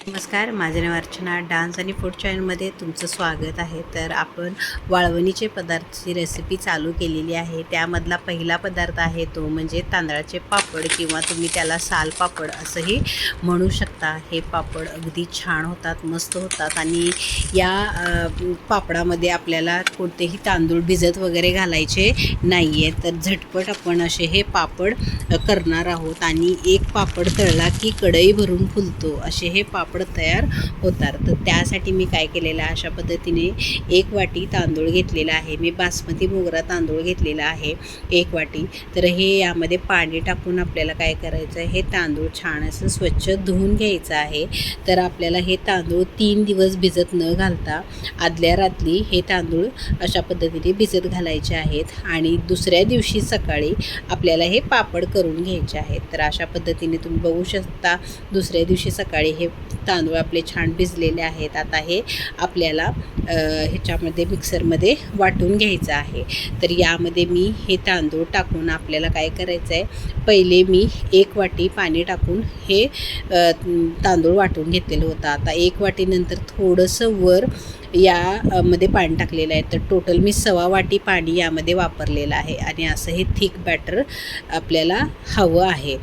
नमस्कार, माझे नाव अर्चना. डान्स आणि फूड चॅनलमध्ये तुमचं स्वागत आहे. तर आपण वाळवणीचे पदार्थची रेसिपी चालू केलेली आहे. त्यामधला पहिला पदार्थ आहे तो म्हणजे तांदळाचे पापड किंवा तुम्ही त्याला साल पापड असंही म्हणू शकता. हे पापड अगदी छान होतात, मस्त होतात आणि या पापडामध्ये आपल्याला कोणतेही तांदूळ भिजत वगैरे घालायचे नाही आहे. तर झटपट आपण असे हे पापड करणार आहोत आणि एक पापड तळला की कढई भरून फुलतो असे हे पापड तयार होतात. तर त्यासाठी मी काय केलेलं आहे, अशा पद्धतीने 1 वाटी तांदूळ घेतलेला आहे. मी बासमती मोगरा तांदूळ घेतलेला आहे 1 वाटी. तर हे यामध्ये पाणी टाकून आपल्याला काय करायचं आहे, हे तांदूळ छान असं स्वच्छ धुवून घ्यायचं आहे. तर आपल्याला हे तांदूळ 3 दिवस भिजत न घालता आदल्या रात्री हे तांदूळ अशा पद्धतीने भिजत घालायचे आहेत आणि दुसऱ्या दिवशी सकाळी आपल्याला हे पापड करून घ्यायचे आहेत. तर अशा पद्धतीने तुम्ही बघू शकता, दुसऱ्या दिवशी सकाळी हे तांदूळ आपले छान भिजलेले आहेत. आता हे आपल्याला ह्याच्यामध्ये मिक्सरमध्ये वाटून घ्यायचं आहे. तर यामध्ये मी हे तांदूळ टाकून आपल्याला काय करायचं आहे, पहिले मी 1 वाटी पाणी टाकून हे तांदूळ वाटून घेतलेलं होतं. आता 1 वाटीनंतर थोडंसं वर यामध्ये पाणी टाकलेलं आहे. तर टोटल मी 1.25 वाटी पाणी यामध्ये वापरलेलं आहे आणि असं हे थिक बॅटर आपल्याला हवं आहे.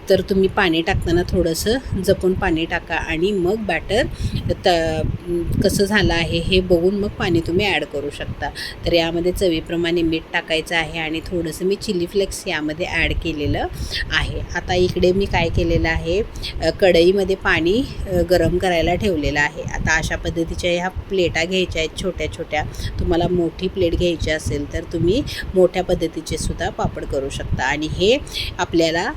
तर तुम्ही पाणी टाकताना थोडंसं जपून पाणी टाका आणि मग बॅटर कसं झालं आहे हे बघून मग पाणी तुम्ही ॲड करू शकता. तर यामध्ये चवीप्रमाणे मीठ टाकायचं आहे आणि थोडंसं मी चिली फ्लेक्स यामध्ये ॲड केलेलं आहे. आता इकडे मी काय केलेलं आहे, कढईमध्ये पाणी गरम करायला ठेवलेलं आहे. आता अशा पद्धतीच्या ह्या प्लेटा घ्यायच्या आहेत छोट्या छोट्या. तुम्हाला मोठी प्लेट घ्यायची असेल तर तुम्ही मोठ्या पद्धतीचे सुद्धा पापड करू शकता आणि हे आपल्याला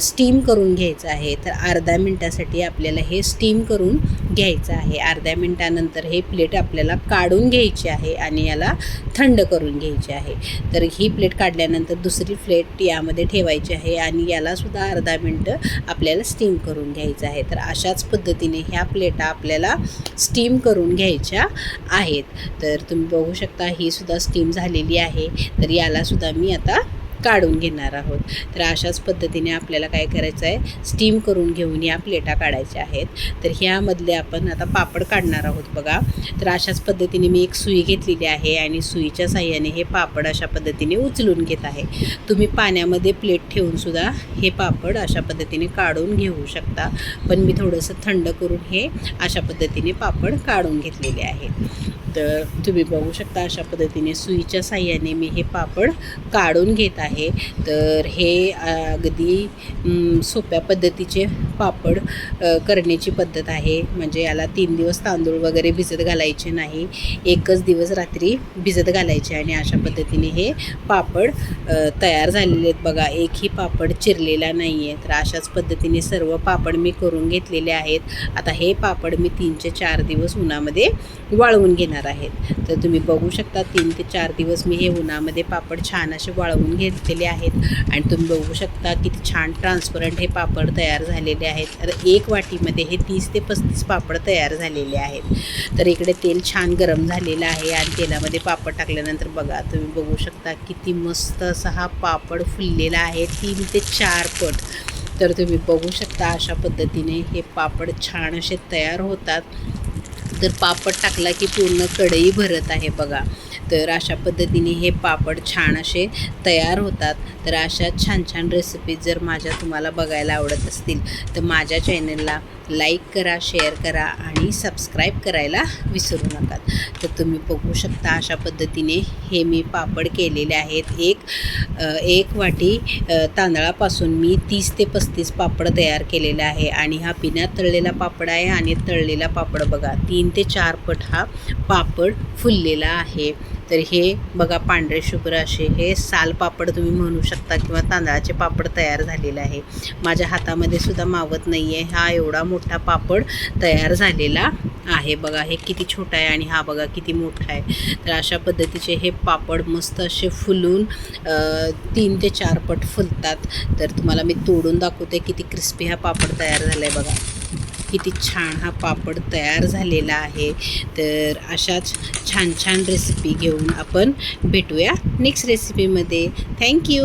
स्टीम करून घ्यायचं आहे. तर अर्ध्या मिनटासाठी आपल्याला हे स्टीम करून घ्यायचं आहे. अर्ध्या मिनटानंतर हे प्लेट आपल्याला काढून घ्यायची आहे आणि याला थंड करून घ्यायची आहे. तर ही प्लेट काढल्यानंतर दुसरी प्लेट यामध्ये ठेवायची आहे आणि यालासुद्धा अर्धा मिनटं आपल्याला स्टीम करून घ्यायचं आहे. तर अशाच पद्धतीने ह्या प्लेटा आपल्याला स्टीम करून घ्यायच्या आहेत. तर तुम्ही बघू शकता ही सुद्धा स्टीम झालेली आहे. तर यालासुद्धा मी आता काढून घेणार आहोत. तर अशाच पद्धतीने आपल्याला काय करायचं आहे, स्टीम करून घेऊन या प्लेटा काढायच्या आहेत. तर ह्यामधले आपण आता पापड काढणार आहोत बघा. तर अशाच पद्धतीने मी एक सुई घेतलेली आहे आणि सुईच्या साहाय्याने हे पापड अशा पद्धतीने उचलून घेत आहे. तुम्ही पाण्यामध्ये प्लेट ठेवूनसुद्धा हे पापड अशा पद्धतीने काढून घेऊ शकता, पण मी थोडंसं थंड करून हे अशा पद्धतीने पापड काढून घेतलेले आहेत. तर तुम्ही बघू शकता अशा पद्धतीने सुईच्या साहाय्याने मी हे पापड काढून घेत आहे. तर हे अगदी सोप्या पद्धतीचे पापड करण्याची पद्धत आहे. म्हणजे याला 3 दिवस तांदूळ वगैरे भिजत घालायचे नाही, 1च दिवस रात्री भिजत घालायचे आणि अशा पद्धतीने हे पापड तयार झालेले आहेत बघा. एकही पापड चिरलेला नाही आहे. तर अशाच पद्धतीने सर्व पापड मी करून घेतलेले आहेत. आता हे पापड मी 3 ते 4 दिवस उन्हामध्ये वाळवून घेणार आहेत. तर तुम्ही बघू शकता 3 ते 4 दिवस मी हे उन्हामध्ये पापड छान असे वाळवून घेतलेले आहेत आणि तुम्ही बघू शकता किती छान ट्रान्सपरंट हे पापड तयार झालेले आहेत. तर 1 वाटीमध्ये हे 30 ते 35 पापड तयार झालेले आहेत. तर इकडे तेल छान गरम झालेलं आहे आणि तेलामध्ये पापड टाकल्यानंतर बघा तुम्ही बघू शकता किती मस्त असा हा पापड फुललेला आहे 3 ते 4 पट. तर तुम्ही बघू शकता अशा पद्धतीने हे पापड छान असे तयार होतात. तर पापड टाकला की पूर्ण कढई भरत आहे बघा. तर अशा पद्धतीने हे पापड छान असे तयार होतात. तर अशा छान छान रेसिपीज जर तुम्हाला बघायला आवडत असतील तर माझ्या चॅनलला लाईक करा, शेअर करा आणि सबस्क्राईब करायला विसरू नका. तर तुम्ही बघू शकता अशा पद्धतीने हे मी पापड केलेले आहेत. एक वाटी तांदळापासून मी 30 ते 35 पापड तयार केलेले आहे आणि हा बिना तळलेला पापड आहे आणि तळलेला पापड बघा 3 ते 4 पट हा पापड फुललेला आहे. तर हे बघा पांढरे शुभ्र असे हे साल पापड तुम्ही म्हणू शकता किंवा तांदळाचे पापड तयार झालेले आहे. माझ्या हातामध्ये सुद्धा मावत नाही आहे, हा एवढा मोठा पापड तयार झालेला आहे बघा. हे किती छोटा आहे आणि हा बघा किती मोठा आहे. तर अशा पद्धतीचे हे पापड मस्त असे फुलून 3 ते 4 पट फुलतात. तर तुम्हाला मी तोडून दाखवते किती क्रिस्पी हा पापड तयार झाला आहे बघा. किती छान हा पापड तयार झालेला आहे. तर अशाच छान छान रेसिपी घेऊन आपण भेटूया नेक्स्ट रेसिपीमध्ये. थँक्यू.